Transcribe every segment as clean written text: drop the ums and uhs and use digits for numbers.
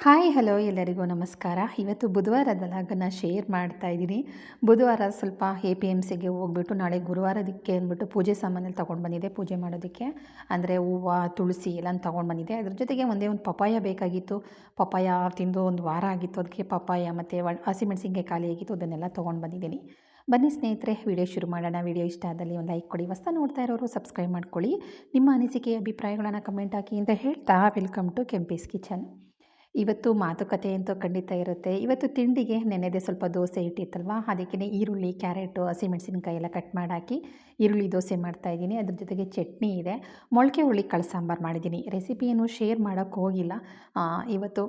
Hi hello ಎಲ್ಲರಿಗೂ ನಮಸ್ಕಾರ. ಇವತ್ತು ಬುಧವಾರದ ಲಾಗನ್ನು ಶೇರ್ ಮಾಡ್ತಾ ಇದ್ದೀನಿ. ಬುಧವಾರ ಸ್ವಲ್ಪ APMCಗೆ ಹೋಗ್ಬಿಟ್ಟು ನಾಳೆ ಗುರುವಾರದಕ್ಕೆ ಅಂದ್ಬಿಟ್ಟು ಪೂಜೆ ಸಾಮಾನೆಲ್ಲ ತೊಗೊಂಡು ಬಂದಿದ್ದೆ ಪೂಜೆ ಮಾಡೋದಕ್ಕೆ. ಅಂದರೆ ಹೂವು, ತುಳಸಿ ಎಲ್ಲ ತೊಗೊಂಡು ಬಂದಿದ್ದೆ. ಅದ್ರ ಜೊತೆಗೆ ಒಂದೇ ಒಂದು ಪಪಾಯ ಬೇಕಾಗಿತ್ತು. ಪಪಾಯ ತಿಂದು ಒಂದು ವಾರ ಆಗಿತ್ತು. ಅದಕ್ಕೆ ಪಪಾಯ ಮತ್ತು ಹಸಿಮೆಣಸಿನ್ಕಾಯಿ ಖಾಲಿ ಆಗಿತ್ತು, ಅದನ್ನೆಲ್ಲ ತೊಗೊಂಡು ಬಂದಿದ್ದೀನಿ. ಬನ್ನಿ ಸ್ನೇಹಿತರೆ, ವಿಡಿಯೋ ಶುರು ಮಾಡೋಣ. ವಿಡಿಯೋ ಇಷ್ಟ ಆದಲ್ಲಿ ಒಂದು ಲೈಕ್ ಕೊಡಿ. ಹೊಸ ನೋಡ್ತಾ ಇರೋರು ಸಬ್ಸ್ಕ್ರೈಬ್ ಮಾಡ್ಕೊಳ್ಳಿ. ನಿಮ್ಮ ಅನಿಸಿಕೆ ಅಭಿಪ್ರಾಯಗಳನ್ನು ಕಮೆಂಟ್ ಹಾಕಿ ಅಂತ ಹೇಳ್ತಾ ವೆಲ್ಕಮ್ ಟು ಕೆಂಪೀಸ್ ಕಿಚನ್. ಇವತ್ತು ಮಾತುಕತೆ ಅಂತೂ ಖಂಡಿತ ಇರುತ್ತೆ. ಇವತ್ತು ತಿಂಡಿಗೆ ನೆನೆದೇ ಸ್ವಲ್ಪ ದೋಸೆ ಇಟ್ಟಿತ್ತಲ್ವ, ಅದಕ್ಕೆ ಈರುಳ್ಳಿ, ಕ್ಯಾರೆಟು, ಹಸಿಮೆಣಸಿನ್ಕಾಯಿ ಎಲ್ಲ ಕಟ್ ಮಾಡಿ ಹಾಕಿ ಈರುಳ್ಳಿ ದೋಸೆ ಮಾಡ್ತಾಯಿದ್ದೀನಿ. ಅದ್ರ ಜೊತೆಗೆ ಚಟ್ನಿ ಇದೆ. ಮೊಳಕೆ ಹುರುಳಿ ಕಾಳು ಸಾಂಬಾರು ಮಾಡಿದ್ದೀನಿ. ರೆಸಿಪಿಯನ್ನು ಶೇರ್ ಮಾಡೋಕ್ಕೆ ಹೋಗಿಲ್ಲ. ಇವತ್ತು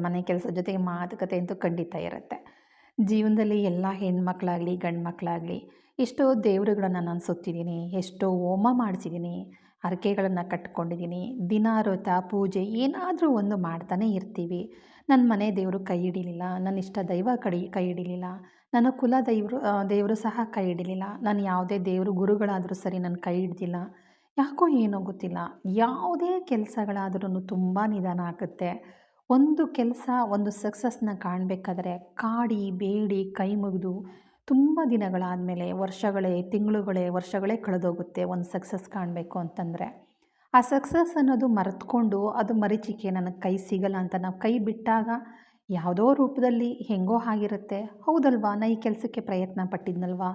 ಮನೆ ಕೆಲಸದ ಜೊತೆಗೆ ಮಾತುಕತೆ ಅಂತೂ ಖಂಡಿತ ಇರುತ್ತೆ. ಜೀವನದಲ್ಲಿ ಎಲ್ಲ ಹೆಣ್ಮಕ್ಳಾಗಲಿ ಗಂಡು ಮಕ್ಕಳಾಗಲಿ ಎಷ್ಟೋ ದೇವರುಗಳನ್ನು ನಾನು ಸುತ್ತಿದ್ದೀನಿ, ಎಷ್ಟೋ ಹೋಮ ಮಾಡಿಸಿದ್ದೀನಿ, ಹರಕೆಗಳನ್ನು ಕಟ್ಕೊಂಡಿದ್ದೀನಿ. ದಿನ ವ್ರತ ಪೂಜೆ ಏನಾದರೂ ಒಂದು ಮಾಡ್ತಾನೆ ಇರ್ತೀವಿ. ನನ್ನ ಮನೆ ದೇವರು ಕೈ ಹಿಡಿಲಿಲ್ಲ, ನನ್ನ ಇಷ್ಟ ದೈವ ಕೈ ಹಿಡಿಲಿಲ್ಲ, ನನ್ನ ಕುಲ ದೇವರು ಸಹ ಕೈ ಹಿಡಿಲಿಲ್ಲ. ನಾನು ಯಾವುದೇ ದೇವರು ಗುರುಗಳಾದರೂ ಸರಿ ನನ್ನ ಕೈ ಹಿಡ್ದಿಲ್ಲ. ಯಾಕೋ ಏನೋ ಗೊತ್ತಿಲ್ಲ, ಯಾವುದೇ ಕೆಲಸಗಳಾದ್ರೂ ತುಂಬ ನಿಧಾನ ಆಗುತ್ತೆ. ಒಂದು ಕೆಲಸ ಒಂದು ಸಕ್ಸಸ್ನ ಕಾಣಬೇಕಾದ್ರೆ ಕಾಡಿ ಬೇಡಿ ಕೈ ಮುಗಿದು ತುಂಬ ದಿನಗಳಾದಮೇಲೆ ವರ್ಷಗಳೇ ಕಳೆದೋಗುತ್ತೆ ಒಂದು ಸಕ್ಸಸ್ ಕಾಣಬೇಕು ಅಂತಂದರೆ. ಆ ಸಕ್ಸಸ್ ಅನ್ನೋದು ಮರೆತ್ಕೊಂಡು ಅದು ಮರೀಚಿಕೆ ನನಗೆ ಕೈ ಸಿಗಲ್ಲ ಅಂತ ನಾವು ಕೈ ಬಿಟ್ಟಾಗ ಯಾವುದೋ ರೂಪದಲ್ಲಿ ಹೆಂಗೋ ಆಗಿರುತ್ತೆ. ಹೌದಲ್ವಾ, ನಾ ಈ ಕೆಲಸಕ್ಕೆ ಪ್ರಯತ್ನ ಪಟ್ಟಿದ್ನಲ್ವಾ,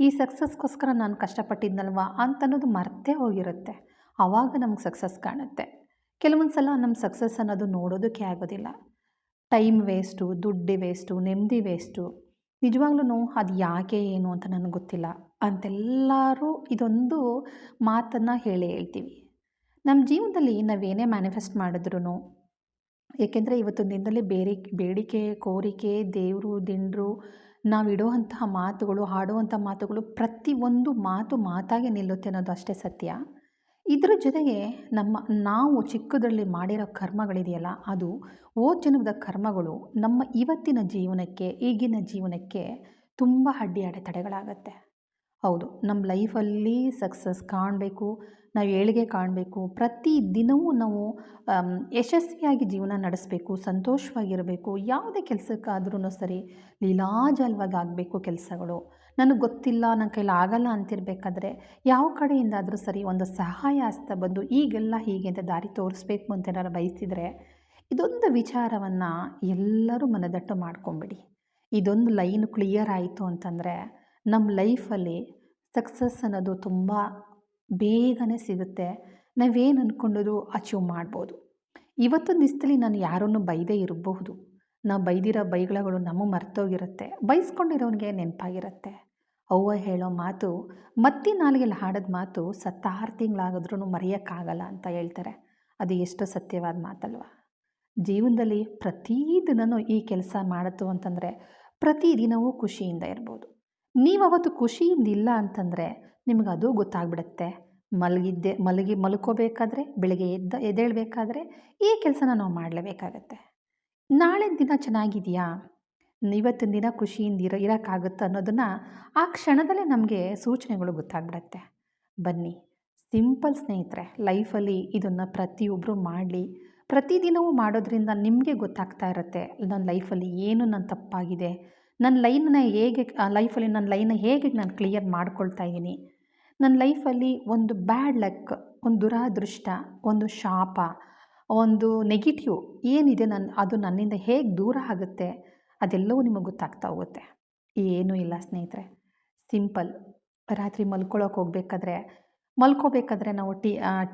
ಈ ಸಕ್ಸಸ್ಗೋಸ್ಕರ ನಾನು ಕಷ್ಟಪಟ್ಟಿದ್ನಲ್ವಾ ಅಂತನ್ನೋದು ಮರ್ತೇ ಹೋಗಿರುತ್ತೆ. ಆವಾಗ ನಮ್ಗೆ ಸಕ್ಸಸ್ ಕಾಣುತ್ತೆ. ಕೆಲವೊಂದು ಸಲ ನಮ್ಮ ಸಕ್ಸಸ್ ಅನ್ನೋದು ನೋಡೋದಕ್ಕೆ ಆಗೋದಿಲ್ಲ. ಟೈಮ್ ವೇಸ್ಟು, ದುಡ್ಡು ವೇಸ್ಟು, ನೆಮ್ಮದಿ ವೇಸ್ಟು. ನಿಜವಾಗ್ಲೂ ಅದು ಯಾಕೆ ಏನು ಅಂತ ನನಗೆ ಗೊತ್ತಿಲ್ಲ ಅಂತೆಲ್ಲರೂ ಇದೊಂದು ಮಾತನ್ನು ಹೇಳ್ತೀವಿ. ನಮ್ಮ ಜೀವನದಲ್ಲಿ ನಾವೇನೇ ಮ್ಯಾನಿಫೆಸ್ಟ್ ಮಾಡಿದ್ರೂ, ಏಕೆಂದರೆ ಇವತ್ತಿನ ದಿನದಲ್ಲಿ ಬೇಡಿಕೆ, ಕೋರಿಕೆ, ದೇವರು, ದಿಂಡ್ರು, ನಾವಿಡುವಂತಹ ಮಾತುಗಳು, ಆಡುವಂಥ ಮಾತುಗಳು ಪ್ರತಿಯೊಂದು ಮಾತಾಗೆ ನಿಲ್ಲುತ್ತೆ ಅನ್ನೋದು ಅಷ್ಟೇ ಸತ್ಯ. ಇದ್ರ ಜೊತೆಗೆ ನಾವು ಚಿಕ್ಕದ್ರಲ್ಲಿ ಮಾಡಿರೋ ಕರ್ಮಗಳಿದೆಯಲ್ಲ, ಅದು ಹೋದ ಜನ್ಮದ ಕರ್ಮಗಳು ನಮ್ಮ ಇವತ್ತಿನ ಜೀವನಕ್ಕೆ, ಈಗಿನ ಜೀವನಕ್ಕೆ ತುಂಬ ಅಡೆತಡೆಗಳಾಗತ್ತೆ. ಹೌದು, ನಮ್ಮ ಲೈಫಲ್ಲಿ ಸಕ್ಸಸ್ ಕಾಣಬೇಕು, ನಾವು ಏಳಿಗೆ ಕಾಣಬೇಕು, ಪ್ರತಿ ದಿನವೂ ನಾವು ಯಶಸ್ವಿಯಾಗಿ ಜೀವನ ನಡೆಸಬೇಕು, ಸಂತೋಷವಾಗಿರಬೇಕು. ಯಾವುದೇ ಕೆಲಸಕ್ಕಾದ್ರೂ ಸರಿ ಲೀಲಾಜಾಲವಾಗಿ ಆಗಬೇಕು ಕೆಲಸಗಳು. ನನಗೆ ಗೊತ್ತಿಲ್ಲ, ನನ್ನ ಕೈಲಿ ಆಗಲ್ಲ ಅಂತಿರಬೇಕಾದ್ರೆ ಯಾವ ಕಡೆಯಿಂದಾದರೂ ಸರಿ ಒಂದು ಸಹಾಯ ಹಸ್ತ ಬಂದು ಈಗೆಲ್ಲ ಹೀಗೆ ಅಂತ ದಾರಿ ತೋರಿಸ್ಬೇಕು ಅಂತ ಏನಾರು ಬಯಸಿದರೆ, ಇದೊಂದು ವಿಚಾರವನ್ನು ಎಲ್ಲರೂ ಮನದಟ್ಟು ಮಾಡ್ಕೊಂಬಿಡಿ. ಇದೊಂದು ಲೈನ್ ಕ್ಲಿಯರ್ ಆಯಿತು ಅಂತಂದರೆ ನಮ್ಮ ಲೈಫಲ್ಲಿ ಸಕ್ಸಸ್ ಅನ್ನೋದು ತುಂಬ ಬೇಗನೆ ಸಿಗುತ್ತೆ. ನಾವೇನು ಅಂದ್ಕೊಂಡರೂ ಅಚೀವ್ ಮಾಡ್ಬೋದು. ಇವತ್ತೊಂದು ದಿವಸದಲ್ಲಿ ನಾನು ಯಾರನ್ನು ಬೈದೇ ಇರಬಹುದು. ನಾವು ಬೈದಿರೋ ಬೈಗಳು ನಮಗೆ ಮರ್ತೋಗಿರುತ್ತೆ, ಬೈಸ್ಕೊಂಡಿರೋನಿಗೆ ನೆನಪಾಗಿರುತ್ತೆ. ಅವ್ವ ಹೇಳೋ ಮಾತು, ಮತ್ತಿ ನಾಲಿಗೆಯಲ್ಲಿ ಹಾಡೋದು ಮಾತು 6 ತಿಂಗಳಾಗಿದ್ರೂ ಮರೆಯೋಕ್ಕಾಗಲ್ಲ ಅಂತ ಹೇಳ್ತಾರೆ. ಅದು ಎಷ್ಟು ಸತ್ಯವಾದ ಮಾತಲ್ವ. ಜೀವನದಲ್ಲಿ ಪ್ರತಿದಿನವೂ ಈ ಕೆಲಸ ಮಾಡಿತು ಅಂತಂದರೆ ಪ್ರತಿದಿನವೂ ಖುಷಿಯಿಂದ ಇರ್ಬೋದು. ನೀವು ಅವತ್ತು ಖುಷಿಯಿಂದಿಲ್ಲ ಅಂತಂದರೆ ನಿಮ್ಗೆ ಅದು ಗೊತ್ತಾಗ್ಬಿಡುತ್ತೆ. ಮಲ್ಕೋಬೇಕಾದ್ರೆ, ಬೆಳಗ್ಗೆ ಎದ್ದೇಳಬೇಕಾದ್ರೆ ಈ ಕೆಲಸನ ನಾವು ಮಾಡಲೇಬೇಕಾಗತ್ತೆ. ನಾಳೆ ದಿನ ಚೆನ್ನಾಗಿದೆಯಾ, ಇವತ್ತಿನ ದಿನ ಖುಷಿಯಿಂದ ಇರೋಕ್ಕಾಗುತ್ತಾ ಅನ್ನೋದನ್ನು ಆ ಕ್ಷಣದಲ್ಲೇ ನಮಗೆ ಸೂಚನೆಗಳು ಗೊತ್ತಾಗ್ಬಿಡತ್ತೆ. ಬನ್ನಿ, ಸಿಂಪಲ್ ಸ್ನೇಹಿತರೆ, ಲೈಫಲ್ಲಿ ಇದನ್ನು ಪ್ರತಿಯೊಬ್ಬರು ಮಾಡಲಿ. ಪ್ರತಿದಿನವೂ ಮಾಡೋದ್ರಿಂದ ನಿಮಗೆ ಗೊತ್ತಾಗ್ತಾ ಇರುತ್ತೆ, ನನ್ನ ಲೈಫಲ್ಲಿ ಏನು ನನ್ನ ತಪ್ಪಾಗಿದೆ, ನನ್ನ ಲೈಫಲ್ಲಿ ಹೇಗೆ ನಾನು ಕ್ಲಿಯರ್ ಮಾಡ್ಕೊಳ್ತಾ ಇದ್ದೀನಿ. ನನ್ನ ಲೈಫಲ್ಲಿ ಒಂದು ಬ್ಯಾಡ್ ಲಕ್, ಒಂದು ದುರಾದೃಷ್ಟ, ಒಂದು ಶಾಪ, ಒಂದು ನೆಗೆಟಿವ್ ಏನಿದೆ ಅದು ನನ್ನಿಂದ ಹೇಗೆ ದೂರ ಆಗುತ್ತೆ, ಅದೆಲ್ಲವೂ ನಿಮಗೆ ಗೊತ್ತಾಗ್ತಾ ಹೋಗುತ್ತೆ. ಏನೂ ಇಲ್ಲ ಸ್ನೇಹಿತರೆ, ಸಿಂಪಲ್. ರಾತ್ರಿ ಮಲ್ಕೋಬೇಕಾದ್ರೆ ನಾವು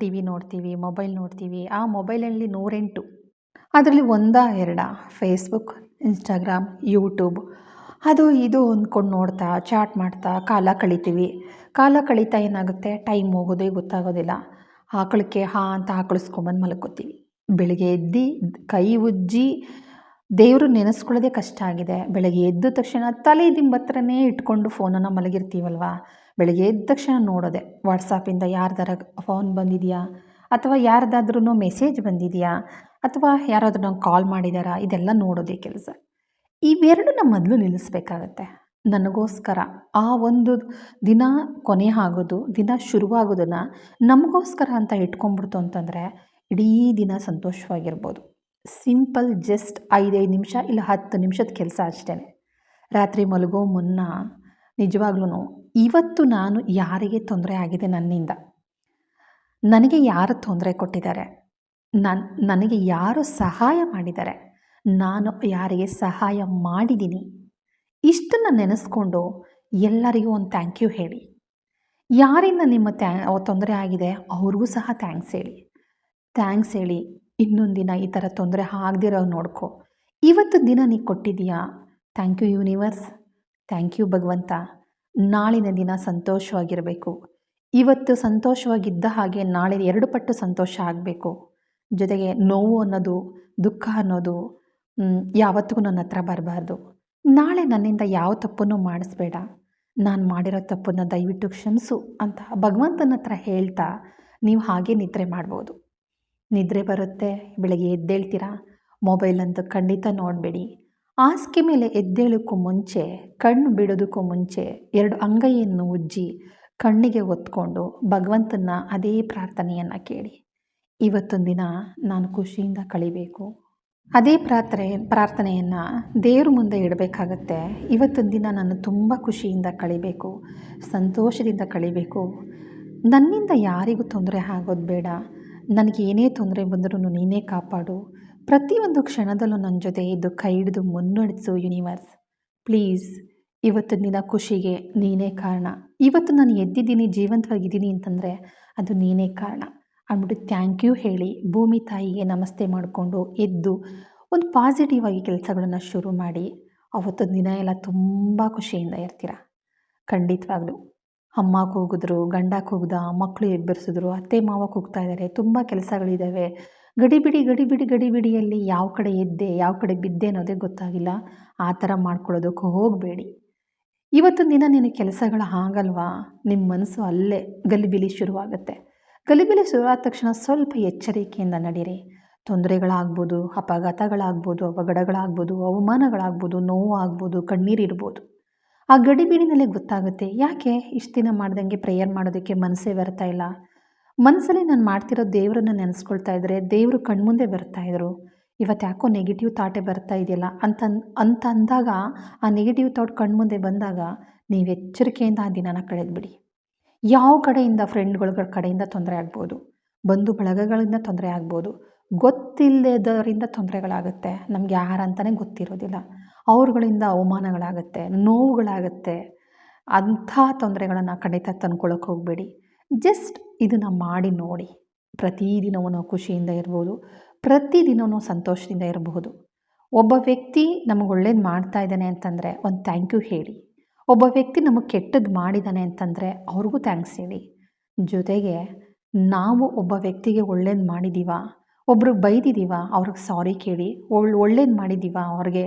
ಟಿ ವಿ ನೋಡ್ತೀವಿ, ಮೊಬೈಲ್ ನೋಡ್ತೀವಿ. ಆ ಮೊಬೈಲಲ್ಲಿ 108, ಅದರಲ್ಲಿ 1-2 ಫೇಸ್ಬುಕ್, ಇನ್ಸ್ಟಾಗ್ರಾಮ್, ಯೂಟ್ಯೂಬ್, ಅದು ಇದು ಅಂದ್ಕೊಂಡು ನೋಡ್ತಾ ಚಾಟ್ ಮಾಡ್ತಾ ಕಾಲ ಕಳೀತಾ ಏನಾಗುತ್ತೆ, ಟೈಮ್ ಹೋಗೋದೇ ಗೊತ್ತಾಗೋದಿಲ್ಲ. ಆಕಳಕ್ಕೆ ಅಂತ ಆಕಳಿಸ್ಕೊಂಬಂದು ಮಲ್ಕೋತೀವಿ. ಬೆಳಗ್ಗೆ ಎದ್ದು ಕೈ ಉಜ್ಜಿ ದೇವರು ನೆನೆಸ್ಕೊಳ್ಳೋದೇ ಕಷ್ಟ ಆಗಿದೆ. ಬೆಳಗ್ಗೆ ಎದ್ದ ತಕ್ಷಣ ತಲೆ ದಿಂಬತ್ರನೇ ಇಟ್ಕೊಂಡು ಫೋನನ್ನು ಮಲಗಿರ್ತೀವಲ್ವ. ಬೆಳಗ್ಗೆ ಎದ್ದ ತಕ್ಷಣ ನೋಡೋದೆ ವಾಟ್ಸಾಪಿಂದ ಯಾರ್ದಾರ ಫೋನ್ ಬಂದಿದೆಯಾ, ಅಥವಾ ಯಾರ್ದಾದ್ರೂ ಮೆಸೇಜ್ ಬಂದಿದೆಯಾ, ಅಥವಾ ಯಾರಾದರೂ ನಂಗೆ ಕಾಲ್ ಮಾಡಿದಾರಾ, ಇದೆಲ್ಲ ನೋಡೋದೇ ಕೆಲಸ. ಇವೆರಡನ್ನ ಮೊದಲು ನಿಲ್ಲಿಸ್ಬೇಕಾಗತ್ತೆ. ನನಗೋಸ್ಕರ ಆ ಒಂದು ದಿನ ಕೊನೆ ಆಗೋದು, ದಿನ ಶುರುವಾಗೋದನ್ನು ನಮಗೋಸ್ಕರ ಅಂತ ಇಟ್ಕೊಂಡ್ಬಿಡ್ತು ಅಂತಂದರೆ ಇಡೀ ದಿನ ಸಂತೋಷವಾಗಿರ್ಬೋದು. ಸಿಂಪಲ್ ಜಸ್ಟ್ 5-5 ನಿಮಿಷ ಇಲ್ಲ 10 ನಿಮಿಷದ ಕೆಲಸ ಅಷ್ಟೇ. ರಾತ್ರಿ ಮಲಗೋ ಮುನ್ನ ನಿಜವಾಗ್ಲೂ ಇವತ್ತು ನಾನು ಯಾರಿಗೆ ತೊಂದರೆ ಆಗಿದೆ ನನ್ನಿಂದ, ನನಗೆ ಯಾರು ತೊಂದರೆ ಕೊಟ್ಟಿದ್ದಾರೆ, ನನಗೆ ಯಾರು ಸಹಾಯ ಮಾಡಿದ್ದಾರೆ, ನಾನು ಯಾರಿಗೆ ಸಹಾಯ ಮಾಡಿದ್ದೀನಿ, ಇಷ್ಟನ್ನು ನೆನೆಸ್ಕೊಂಡು ಎಲ್ಲರಿಗೂ ಒಂದು ಥ್ಯಾಂಕ್ ಯು ಹೇಳಿ. ಯಾರಿಂದ ನಿಮ್ಮ ತೊಂದರೆ ಆಗಿದೆ ಅವ್ರಿಗೂ ಸಹ ಥ್ಯಾಂಕ್ಸ್ ಹೇಳಿ ಇನ್ನೊಂದು ದಿನ ಈ ಥರ ತೊಂದರೆ ಆಗದಿರೋ ನೋಡ್ಕೊ. ಇವತ್ತು ದಿನ ನೀ ಕೊಟ್ಟಿದ್ದೀಯಾ, thank you universe, thank you ಭಗವಂತ. ನಾಳಿನ ದಿನ ಸಂತೋಷವಾಗಿರಬೇಕು. ಇವತ್ತು ಸಂತೋಷವಾಗಿದ್ದ ಹಾಗೆ ನಾಳೆ 2 ಪಟ್ಟು ಸಂತೋಷ ಆಗಬೇಕು. ಜೊತೆಗೆ ನೋವು ಅನ್ನೋದು, ದುಃಖ ಅನ್ನೋದು ಯಾವತ್ತಿಗೂ ನನ್ನ ಹತ್ರ ಬರಬಾರ್ದು. ನಾಳೆ ನನ್ನಿಂದ ಯಾವ ತಪ್ಪನ್ನು ಮಾಡಿಸ್ಬೇಡ, ನಾನು ಮಾಡಿರೋ ತಪ್ಪನ್ನು ದಯವಿಟ್ಟು ಕ್ಷಮಿಸು ಅಂತ ಭಗವಂತನ ಹತ್ರ ಹೇಳ್ತಾ ನೀವು ಹಾಗೆ ನಿದ್ರೆ ಮಾಡ್ಬೋದು. ನಿದ್ರೆ ಬರುತ್ತೆ, ಬೆಳಗ್ಗೆ ಎದ್ದೇಳ್ತೀರಾ, ಮೊಬೈಲ್ ಅಂತೂ ಖಂಡಿತ ನೋಡಬೇಡಿ. ಹಾಸಿಗೆ ಮೇಲೆ ಎದ್ದೇಳೋಕ್ಕೂ ಮುಂಚೆ, ಕಣ್ಣು ಬಿಡೋದಕ್ಕೂ ಮುಂಚೆ 2 ಅಂಗೈಯನ್ನು ಉಜ್ಜಿ ಕಣ್ಣಿಗೆ ಒತ್ಕೊಂಡು ಭಗವಂತನ ಅದೇ ಪ್ರಾರ್ಥನೆಯನ್ನು ಕೇಳಿ. ಇವತ್ತೊಂದು ದಿನ ನಾನು ಖುಷಿಯಿಂದ ಕಳಿಬೇಕು, ಅದೇ ಪ್ರಾರ್ಥನೆಯನ್ನು ದೇವ್ರ ಮುಂದೆ ಇಡಬೇಕಾಗತ್ತೆ. ಇವತ್ತೊಂದು ದಿನ ನಾನು ತುಂಬ ಖುಷಿಯಿಂದ ಕಳಿಬೇಕು, ಸಂತೋಷದಿಂದ ಕಳಿಬೇಕು. ನನ್ನಿಂದ ಯಾರಿಗೂ ತೊಂದರೆ ಆಗೋದು ಬೇಡ, ನನಗೆ ಏನೇ ತೊಂದರೆ ಬಂದರೂ ನೀನೇ ಕಾಪಾಡು. ಪ್ರತಿಯೊಂದು ಕ್ಷಣದಲ್ಲೂ ನನ್ನ ಜೊತೆ ಇದ್ದು ಕೈ ಹಿಡಿದು ಮುನ್ನಡೆಸು ಯೂನಿವರ್ಸ್. ಪ್ಲೀಸ್ ಇವತ್ತೊಂದು ದಿನ ಖುಷಿಗೆ ನೀನೇ ಕಾರಣ. ಇವತ್ತು ನಾನು ಎದ್ದಿದ್ದೀನಿ, ಜೀವಂತವಾಗಿದ್ದೀನಿ ಅಂತಂದರೆ ಅದು ನೀನೇ ಕಾರಣ ಅಂದ್ಬಿಟ್ಟು ಥ್ಯಾಂಕ್ ಯು ಹೇಳಿ ಭೂಮಿ ತಾಯಿಗೆ ನಮಸ್ತೆ ಮಾಡಿಕೊಂಡು ಎದ್ದು ಒಂದು ಪಾಸಿಟಿವ್ ಆಗಿ ಕೆಲಸಗಳನ್ನು ಶುರು ಮಾಡಿ ಅವತ್ತೊಂದು ದಿನ ಎಲ್ಲ ತುಂಬ ಖುಷಿಯಿಂದ ಇರ್ತೀರ. ಖಂಡಿತವಾಗ್ಲೂ ಅಮ್ಮ ಕೂಗಿದ್ರು, ಗಂಡ ಕೂಗ್ದ, ಮಕ್ಕಳು ಎಬ್ಬರಿಸಿದ್ರು, ಅತ್ತೆ ಮಾವ ಕೂಗ್ತಾ ಇದ್ದಾರೆ, ತುಂಬ ಕೆಲಸಗಳಿದ್ದಾವೆ, ಗಡಿಬಿಡಿಯಲ್ಲಿ ಯಾವ ಕಡೆ ಎದ್ದೆ ಯಾವ ಕಡೆ ಬಿದ್ದೆ ಅನ್ನೋದೇ ಗೊತ್ತಾಗಿಲ್ಲ. ಆ ಥರ ಮಾಡ್ಕೊಳ್ಳೋದಕ್ಕೆ ಹೋಗಬೇಡಿ. ಇವತ್ತೊಂದು ದಿನ ನಿನಗೆ ಕೆಲಸಗಳು ಆಗಲ್ವಾ, ನಿಮ್ಮ ಮನಸ್ಸು ಅಲ್ಲೇ ಗಲಿಬಿಲಿ ಶುರುವಾಗುತ್ತೆ. ಗಲಿಬಿಲಿ ಶುರುವಾದ ತಕ್ಷಣ ಸ್ವಲ್ಪ ಎಚ್ಚರಿಕೆಯಿಂದ ನಡೀರಿ. ತೊಂದರೆಗಳಾಗ್ಬೋದು, ಅಪಘಾತಗಳಾಗ್ಬೋದು, ಅವಘಡಗಳಾಗ್ಬೋದು, ಅವಮಾನಗಳಾಗ್ಬೋದು, ನೋವು ಆಗ್ಬೋದು, ಕಣ್ಣೀರಿರ್ಬೋದು. ಆ ಗಡಿಬಿಡಿನಲ್ಲೇ ಗೊತ್ತಾಗುತ್ತೆ ಯಾಕೆ ಇಷ್ಟು ದಿನ ಮಾಡ್ದಂಗೆ ಪ್ರೇಯರ್ ಮಾಡೋದಕ್ಕೆ ಮನಸ್ಸೇ ಬರ್ತಾ ಇಲ್ಲ. ಮನಸ್ಸಲ್ಲಿ ನಾನು ಮಾಡ್ತಿರೋ ದೇವರನ್ನ ನೆನೆಸ್ಕೊಳ್ತಾ ಇದ್ದರೆ ದೇವರು ಕಣ್ಮುಂದೆ ಬರ್ತಾಯಿದ್ರು. ಇವತ್ತು ಯಾಕೋ ನೆಗೆಟಿವ್ ಥಾಟೇ ಬರ್ತಾ ಇದೆಯಲ್ಲ ಅಂತ ಅಂದಾಗ, ಆ ನೆಗೆಟಿವ್ ಥಾಟ್ ಕಣ್ಮುಂದೆ ಬಂದಾಗ ನೀವು ಎಚ್ಚರಿಕೆಯಿಂದ ಆ ದಿನನ ಕಳೆದ್ಬಿಡಿ. ಯಾವ ಕಡೆಯಿಂದ ಫ್ರೆಂಡ್ಗಳ ಕಡೆಯಿಂದ ತೊಂದರೆ ಆಗ್ಬೋದು, ಬಂಧು ಬಳಗಗಳಿಂದ ತೊಂದರೆ ಆಗ್ಬೋದು, ಗೊತ್ತಿಲ್ಲದವರಿಂದ ತೊಂದರೆಗಳಾಗುತ್ತೆ, ನಮಗೆ ಯಾರಂತಲೇ ಗೊತ್ತಿರೋದಿಲ್ಲ, ಅವ್ರುಗಳಿಂದ ಅವಮಾನಗಳಾಗುತ್ತೆ, ನೋವುಗಳಾಗುತ್ತೆ. ಅಂಥ ತೊಂದರೆಗಳನ್ನು ಖಂಡಿತ ತಂದ್ಕೊಳ್ಳೋಕೆ ಹೋಗಬೇಡಿ. ಜಸ್ಟ್ ಇದನ್ನು ಮಾಡಿ ನೋಡಿ. ಪ್ರತಿದಿನವೂ ನಾವು ಖುಷಿಯಿಂದ ಇರ್ಬೋದು, ಪ್ರತಿದಿನವೂ ಸಂತೋಷದಿಂದ ಇರಬಹುದು. ಒಬ್ಬ ವ್ಯಕ್ತಿ ನಮಗೆ ಒಳ್ಳೇದು ಮಾಡ್ತಾ ಇದ್ದಾನೆ ಅಂತಂದರೆ ಒಂದು ಥ್ಯಾಂಕ್ ಯು ಹೇಳಿ. ಒಬ್ಬ ವ್ಯಕ್ತಿ ನಮಗೆ ಕೆಟ್ಟದ್ದು ಮಾಡಿದ್ದಾನೆ ಅಂತಂದರೆ ಅವ್ರಿಗೂ ಥ್ಯಾಂಕ್ಸ್ ಹೇಳಿ. ಜೊತೆಗೆ ನಾವು ಒಬ್ಬ ವ್ಯಕ್ತಿಗೆ ಒಳ್ಳೇದು ಮಾಡಿದ್ದೀವ, ಒಬ್ರಿಗೆ ಬೈದಿದ್ದೀವ, ಅವ್ರಿಗೆ ಸಾರಿ ಕೇಳಿ. ಒಳ್ಳೇದು ಮಾಡಿದ್ದೀವ, ಅವ್ರಿಗೆ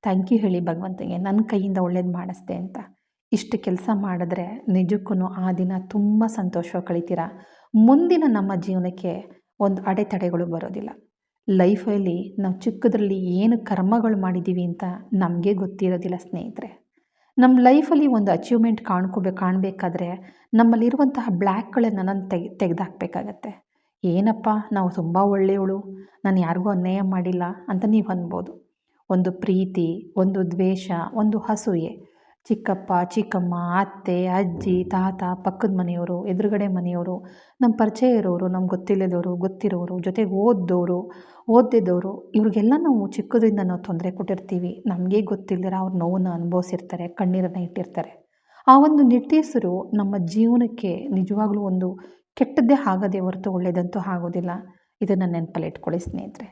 ಥ್ಯಾಂಕ್ ಯು ಹೇಳಿ ಭಗವಂತನಿಗೆ, ನನ್ನ ಕೈಯಿಂದ ಒಳ್ಳೇದು ಮಾಡಿಸ್ದೆ ಅಂತ. ಇಷ್ಟು ಕೆಲಸ ಮಾಡಿದ್ರೆ ನಿಜಕ್ಕೂ ಆ ದಿನ ತುಂಬ ಸಂತೋಷವಾಗಿ ಕಳಿತೀರ. ಮುಂದಿನ ನಮ್ಮ ಜೀವನಕ್ಕೆ ಒಂದು ಅಡೆತಡೆಗಳು ಬರೋದಿಲ್ಲ. ಲೈಫಲ್ಲಿ ನಾವು ಚಿಕ್ಕದ್ರಲ್ಲಿ ಏನು ಕರ್ಮಗಳು ಮಾಡಿದ್ದೀವಿ ಅಂತ ನಮಗೆ ಗೊತ್ತಿರೋದಿಲ್ಲ ಸ್ನೇಹಿತರೆ. ನಮ್ಮ ಲೈಫಲ್ಲಿ ಒಂದು ಅಚೀವ್ಮೆಂಟ್ ಕಾಣಬೇಕಾದ್ರೆ ನಮ್ಮಲ್ಲಿರುವಂತಹ ಬ್ಲ್ಯಾಕ್ಗಳನ್ನು ನಾನು ತೆಗೆದಾಕಬೇಕಾಗತ್ತೆ. ಏನಪ್ಪ ನಾವು ತುಂಬ ಒಳ್ಳೆಯವಳು, ನಾನು ಯಾರಿಗೂ ಅನ್ಯಾಯ ಮಾಡಿಲ್ಲ ಅಂತ ನೀವು ಅನ್ಬೋದು. ಒಂದು ಪ್ರೀತಿ, ಒಂದು ದ್ವೇಷ, ಒಂದು ಅಸೂಯೆ, ಚಿಕ್ಕಪ್ಪ ಚಿಕ್ಕಮ್ಮ, ಅತ್ತೆ ಅಜ್ಜಿ ತಾತ, ಪಕ್ಕದ ಮನೆಯವರು, ಎದುರುಗಡೆ ಮನೆಯವರು, ನಮ್ಮ ಪರಿಚಯ ಇರೋರು, ನಮ್ಗೆ ಗೊತ್ತಿಲ್ಲದವರು, ಗೊತ್ತಿರೋರು, ಜೊತೆಗೆ ಓದಿದ್ದವರು, ಇವ್ರಿಗೆಲ್ಲ ನಾವು ಚಿಕ್ಕದ್ರಿಂದ ನಾವು ತೊಂದರೆ ಕೊಟ್ಟಿರ್ತೀವಿ. ನಮಗೆ ಗೊತ್ತಿಲ್ಲದಿರ ಅವ್ರ ನೋವನ್ನು ಅನುಭವಿಸಿರ್ತಾರೆ, ಕಣ್ಣೀರನ್ನು ಇಟ್ಟಿರ್ತಾರೆ. ಆ ಒಂದು ನಿಟ್ಟೀಸರು ನಮ್ಮ ಜೀವನಕ್ಕೆ ನಿಜವಾಗ್ಲೂ ಒಂದು ಕೆಟ್ಟದ್ದೇ ಆಗೋದೇ ಹೊರತು ಒಳ್ಳೆಯದಂತೂ ಆಗೋದಿಲ್ಲ. ಇದನ್ನು ನೆನಪಲ್ಲಿ ಇಟ್ಕೊಳ್ಳಿ ಸ್ನೇಹಿತರೆ.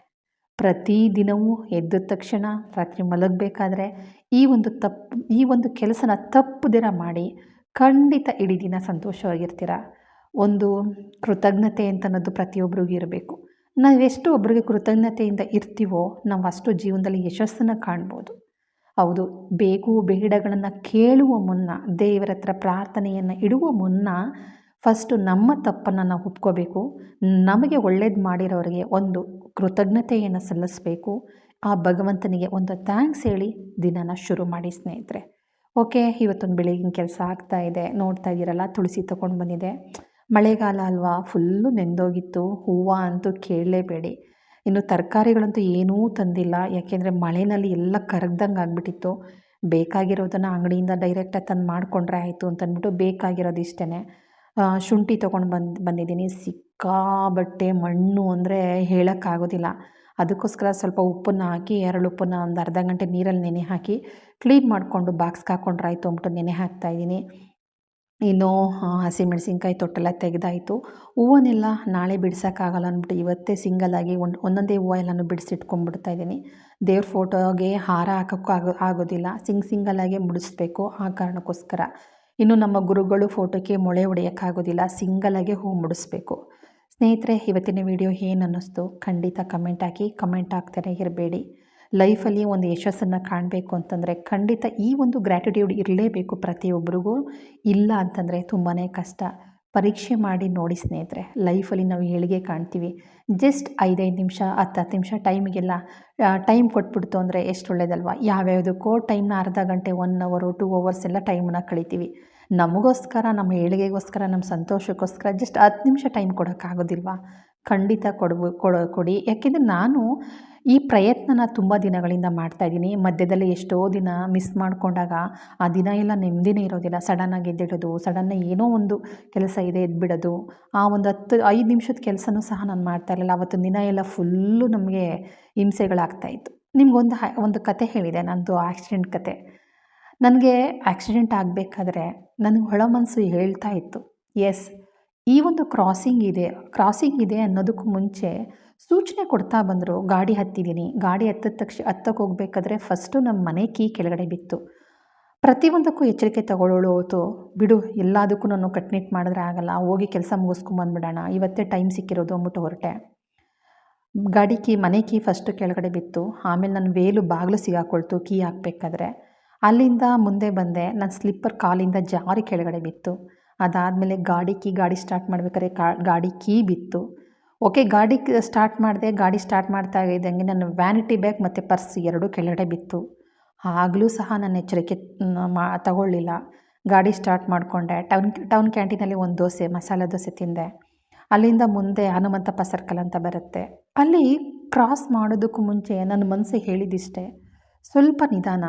ಪ್ರತಿದಿನವೂ ಎದ್ದ ತಕ್ಷಣ ರಾತ್ರಿ ಮಲಗಬೇಕಾದ್ರೆ ಈ ಒಂದು ಕೆಲಸನ ತಪ್ಪದಿರ ಮಾಡಿ ಖಂಡಿತ ಇಡೀ ದಿನ ಸಂತೋಷವಾಗಿರ್ತೀರ. ಒಂದು ಕೃತಜ್ಞತೆ ಅಂತ ಅನ್ನೋದು ಪ್ರತಿಯೊಬ್ಬರಿಗೂ ಇರಬೇಕು. ನಾವೆಷ್ಟು ಒಬ್ಬರಿಗೆ ಕೃತಜ್ಞತೆಯಿಂದ ಇರ್ತೀವೋ ನಾವು ಅಷ್ಟು ಜೀವನದಲ್ಲಿ ಯಶಸ್ಸನ್ನು ಕಾಣ್ಬೋದು. ಹೌದು, ಬೇಕು ಬೇಡಗಳನ್ನು ಕೇಳುವ ಮುನ್ನ, ದೇವರ ಹತ್ರ ಪ್ರಾರ್ಥನೆಯನ್ನು ಇಡುವ ಮುನ್ನ ಫಸ್ಟು ನಮ್ಮ ತಪ್ಪನ್ನು ನಾವು ಒಪ್ಕೋಬೇಕು. ನಮಗೆ ಒಳ್ಳೇದು ಮಾಡಿರೋರಿಗೆ ಒಂದು ಕೃತಜ್ಞತೆಯನ್ನು ಸಲ್ಲಿಸಬೇಕು. ಆ ಭಗವಂತನಿಗೆ ಒಂದು ಥ್ಯಾಂಕ್ಸ್ ಹೇಳಿ ದಿನನ ಶುರು ಮಾಡಿ ಸ್ನೇಹಿತರೆ. ಓಕೆ, ಇವತ್ತೊಂದು ಬೆಳಗಿನ ಕೆಲಸ ಆಗ್ತಾಯಿದೆ, ನೋಡ್ತಾ ಇದ್ದೀರಲ್ಲ, ತುಳಸಿ ತೊಗೊಂಡು ಬಂದಿದೆ. ಮಳೆಗಾಲ ಅಲ್ವಾ, ಫುಲ್ಲು ನೆಂದೋಗಿತ್ತು. ಹೂವು ಅಂತೂ ಕೇಳಲೇಬೇಡಿ. ಇನ್ನು ತರಕಾರಿಗಳಂತೂ ಏನೂ ತಂದಿಲ್ಲ, ಯಾಕೆಂದರೆ ಮಳೆಯಲ್ಲಿ ಎಲ್ಲ ಕರಗ್ದಂಗೆ ಆಗಿಬಿಟ್ಟಿತ್ತು. ಬೇಕಾಗಿರೋದನ್ನು ಅಂಗಡಿಯಿಂದ ಡೈರೆಕ್ಟಾಗಿ ತಂದು ಮಾಡಿಕೊಂಡ್ರೆ ಆಯಿತು ಅಂತಂದ್ಬಿಟ್ಟು ಬೇಕಾಗಿರೋದು ಇಷ್ಟೇ. ಶುಂಠಿ ತೊಗೊಂಡು ಬಂದಿದ್ದೀನಿ. ಸಿಕ್ಕಾಬಟ್ಟೆ ಮಣ್ಣು ಅಂದರೆ ಹೇಳೋಕ್ಕಾಗೋದಿಲ್ಲ. ಅದಕ್ಕೋಸ್ಕರ ಸ್ವಲ್ಪ ಉಪ್ಪನ್ನು ಹಾಕಿ ಉಪ್ಪನ್ನು ಒಂದು ಅರ್ಧ ಗಂಟೆ ನೀರಲ್ಲಿ ನೆನೆ ಹಾಕಿ ಕ್ಲೀನ್ ಮಾಡಿಕೊಂಡು ಬಾಕ್ಸ್ಗೆ ಹಾಕ್ಕೊಂಡ್ರೆ ಆಯಿತು ಅಂದ್ಬಿಟ್ಟು ನೆನೆ ಹಾಕ್ತಾಯಿದ್ದೀನಿ. ಇನ್ನು ಹಸಿಮೆಣಸಿನ್ಕಾಯಿ ತೊಟ್ಟೆಲ್ಲ ತೆಗೆದಾಯಿತು. ಹೂವನ್ನೆಲ್ಲ ನಾಳೆ ಬಿಡ್ಸೋಕ್ಕಾಗಲ್ಲ ಅಂದ್ಬಿಟ್ಟು ಇವತ್ತೇ ಸಿಂಗಲಾಗಿ ಒಂದೊಂದೇ ಹೂವು ಎಲ್ಲನೂ ಬಿಡಿಸಿಟ್ಕೊಂಡ್ಬಿಡ್ತಾಯಿದ್ದೀನಿ. ದೇವ್ರ ಫೋಟೋಗೆ ಹಾರ ಹಾಕೋಕ್ಕೂ ಆಗೋದಿಲ್ಲ, ಸಿಂಗಲಾಗೆ ಮುಡಿಸ್ಬೇಕು, ಆ ಕಾರಣಕ್ಕೋಸ್ಕರ. ಇನ್ನು ನಮ್ಮ ಗುರುಗಳು ಫೋಟೋಕ್ಕೆ ಮೊಳೆ ಹೊಡೆಯೋಕ್ಕಾಗೋದಿಲ್ಲ, ಸಿಂಗಲಾಗೆ ಹೂ ಮುಡಿಸ್ಬೇಕು. ಸ್ನೇಹಿತರೆ, ಇವತ್ತಿನ ವಿಡಿಯೋ ಏನು ಅನ್ನಿಸ್ತು ಖಂಡಿತ ಕಮೆಂಟ್ ಹಾಕಿ. ಕಮೆಂಟ್ ಹಾಕ್ತಾನೆ ಇರಬೇಡಿ. ಲೈಫಲ್ಲಿ ಒಂದು ಯಶಸ್ಸನ್ನು ಕಾಣಬೇಕು ಅಂತಂದರೆ ಖಂಡಿತ ಈ ಒಂದು ಗ್ರ್ಯಾಟಿಟ್ಯೂಡ್ ಇರಲೇಬೇಕು ಪ್ರತಿಯೊಬ್ಬರಿಗೂ. ಇಲ್ಲ ಅಂತಂದರೆ ತುಂಬಾ ಕಷ್ಟ. ಪರೀಕ್ಷೆ ಮಾಡಿ ನೋಡಿ ಸ್ನೇಹಿತರೆ, ಲೈಫಲ್ಲಿ ನಾವು ಏಳಿಗೆ ಕಾಣ್ತೀವಿ. ಜಸ್ಟ್ 5 ನಿಮಿಷ 10 ನಿಮಿಷ ಟೈಮಿಗೆಲ್ಲ ಟೈಮ್ ಕೊಟ್ಬಿಡ್ತು ಅಂದರೆ ಎಷ್ಟು ಒಳ್ಳೇದಲ್ವ. ಯಾವ್ಯಾವುದಕ್ಕೋ ಟೈಮ್ನ ಅರ್ಧ ಗಂಟೆ 1 ಅವರ್ 2 ಅವರ್ಸ್ ಎಲ್ಲ ಟೈಮನ್ನು ಕಳಿತೀವಿ. ನಮಗೋಸ್ಕರ, ನಮ್ಮ ಏಳಿಗೆಗೋಸ್ಕರ, ನಮ್ಮ ಸಂತೋಷಕ್ಕೋಸ್ಕರ ಜಸ್ಟ್ 10 ನಿಮಿಷ ಟೈಮ್ ಕೊಡೋಕ್ಕಾಗೋದಿಲ್ವಾ? ಖಂಡಿತ ಕೊಡಿ. ಯಾಕೆಂದರೆ ನಾನು ಈ ಪ್ರಯತ್ನನ ತುಂಬ ದಿನಗಳಿಂದ ಮಾಡ್ತಾಯಿದ್ದೀನಿ. ಮಧ್ಯದಲ್ಲಿ ಎಷ್ಟೋ ದಿನ ಮಿಸ್ ಮಾಡಿಕೊಂಡಾಗ ಆ ದಿನ ಎಲ್ಲ ನೆಮ್ಮದಿನೇ ಇರೋದಿಲ್ಲ. ಸಡನ್ನಾಗಿ ಎದ್ದಿಡೋದು, ಸಡನ್ನಾಗಿ ಏನೋ ಒಂದು ಕೆಲಸ ಇದೆ ಎದ್ಬಿಡೋದು, ಆ ಒಂದು 5 ನಿಮಿಷದ ಕೆಲಸನೂ ಸಹ ನಾನು ಮಾಡ್ತಾಯಿರಲಿಲ್ಲ. ಆವತ್ತಿನ ದಿನ ಎಲ್ಲ ಫುಲ್ಲು ನಮಗೆ ಹಿಂಸೆಗಳಾಗ್ತಾಯಿತ್ತು. ಒಂದು ಕತೆ ಹೇಳಿದೆ, ನನ್ನದು ಆಕ್ಸಿಡೆಂಟ್ ಕತೆ. ನನಗೆ ಆಕ್ಸಿಡೆಂಟ್ ಆಗಬೇಕಾದ್ರೆ ನನಗೆ ಒಳ ಮನಸ್ಸು ಹೇಳ್ತಾ ಇತ್ತು, ಎಸ್, ಈ ಒಂದು ಕ್ರಾಸಿಂಗ್ ಇದೆ ಅನ್ನೋದಕ್ಕೂ ಮುಂಚೆ ಸೂಚನೆ ಕೊಡ್ತಾ ಬಂದರು. ಗಾಡಿ ಹತ್ತಿದ್ದೀನಿ. ಗಾಡಿ ಹತ್ತಕ್ಕೆ ಹೋಗಬೇಕಾದ್ರೆ ಫಸ್ಟು ನಮ್ಮ ಮನೆ ಕೀ ಕೆಳಗಡೆ ಬಿತ್ತು. ಪ್ರತಿಯೊಂದಕ್ಕೂ ಎಚ್ಚರಿಕೆ ತಗೊಳ್ಳೋಳು ಹೊತ್ತು, ಬಿಡು ಎಲ್ಲದಕ್ಕೂ ನಾನು ಕಟ್ನಿಟ್ ಮಾಡಿದ್ರೆ ಆಗಲ್ಲ, ಹೋಗಿ ಕೆಲಸ ಮುಗಿಸ್ಕೊಂಬಂದ್ಬಿಡೋಣ, ಇವತ್ತೇ ಟೈಮ್ ಸಿಕ್ಕಿರೋದು ಅಂದ್ಬಿಟ್ಟು ಹೊರಟೆ. ಮನೆ ಕೀ ಫಸ್ಟು ಕೆಳಗಡೆ ಬಿತ್ತು. ಆಮೇಲೆ ನನ್ನ ವೇಲು ಬಾಗಿಲು ಸಿಗಾಕೊಳ್ತು ಕೀ ಹಾಕಬೇಕಾದ್ರೆ. ಅಲ್ಲಿಂದ ಮುಂದೆ ಬಂದೆ. ನನ್ನ ಸ್ಲಿಪ್ಪರ್ ಕಾಲಿಂದ ಜಾರಿ ಕೆಳಗಡೆ ಬಿತ್ತು. ಅದಾದಮೇಲೆ ಗಾಡಿ ಸ್ಟಾರ್ಟ್ ಮಾಡ್ಬೇಕಾದ್ರೆ ಗಾಡಿ ಕೀ ಬಿತ್ತು. ಓಕೆ, ಗಾಡಿ ಸ್ಟಾರ್ಟ್ ಮಾಡಿದೆ. ಗಾಡಿ ಸ್ಟಾರ್ಟ್ ಮಾಡ್ತಾ ಇದ್ದಂಗೆ ನನ್ನ ವ್ಯಾನಿಟಿ ಬ್ಯಾಗ್ ಮತ್ತು ಪರ್ಸ್ ಎರಡೂ ಕೆಳಗಡೆ ಬಿತ್ತು. ಆಗಲೂ ಸಹ ನಾನು ಎಚ್ಚರಿಕೆ ತಗೊಳ್ಳಿಲ್ಲ. ಗಾಡಿ ಸ್ಟಾರ್ಟ್ ಮಾಡಿಕೊಂಡೆ. ಟೌನ್ ಕ್ಯಾಂಟೀನಲ್ಲಿ ಒಂದು ದೋಸೆ, ಮಸಾಲೆ ದೋಸೆ ತಿಂದೆ. ಅಲ್ಲಿಂದ ಮುಂದೆ ಹನುಮಂತಪ್ಪ ಸರ್ಕಲ್ ಅಂತ ಬರುತ್ತೆ. ಅಲ್ಲಿ ಕ್ರಾಸ್ ಮಾಡೋದಕ್ಕೂ ಮುಂಚೆ ನನ್ನ ಮನಸ್ಸು ಹೇಳಿದಿಷ್ಟೇ, ಸ್ವಲ್ಪ ನಿಧಾನ,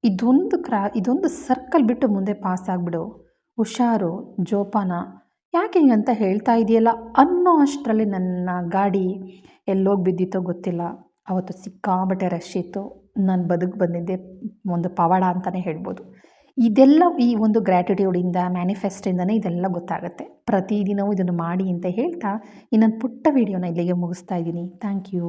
ಇದೊಂದು ಸರ್ಕಲ್ ಬಿಟ್ಟು ಮುಂದೆ ಪಾಸ್ ಆಗಿಬಿಡು, ಹುಷಾರು, ಜೋಪಾನ, ಯಾಕೆ ಹಿಂಗಂತ ಹೇಳ್ತಾ ಇದೆಯಲ್ಲ ಅನ್ನೋ ಅಷ್ಟರಲ್ಲಿ ನನ್ನ ಗಾಡಿ ಎಲ್ಲೋಗಿ ಬಿದ್ದಿತ್ತೋ ಗೊತ್ತಿಲ್ಲ. ಅವತ್ತು ಸಿಕ್ಕಾಬಟ್ಟೆ ರಶ್ ಇತ್ತು. ನಾನು ಬಂದಿದ್ದೆ ಒಂದು ಪವಾಡ ಅಂತಲೇ ಹೇಳ್ಬೋದು. ಇದೆಲ್ಲ ಈ ಒಂದು ಗ್ರ್ಯಾಟಿಟ್ಯೂಡಿಂದ, ಮ್ಯಾನಿಫೆಸ್ಟಿಂದನೇ ಇದೆಲ್ಲ ಗೊತ್ತಾಗುತ್ತೆ. ಪ್ರತಿದಿನವೂ ಇದನ್ನು ಮಾಡಿ ಅಂತ ಹೇಳ್ತಾ ಈ ನನ್ನ ಪುಟ್ಟ ವಿಡಿಯೋನ ಇಲ್ಲಿಗೆ ಮುಗಿಸ್ತಾ ಇದ್ದೀನಿ. Thank you.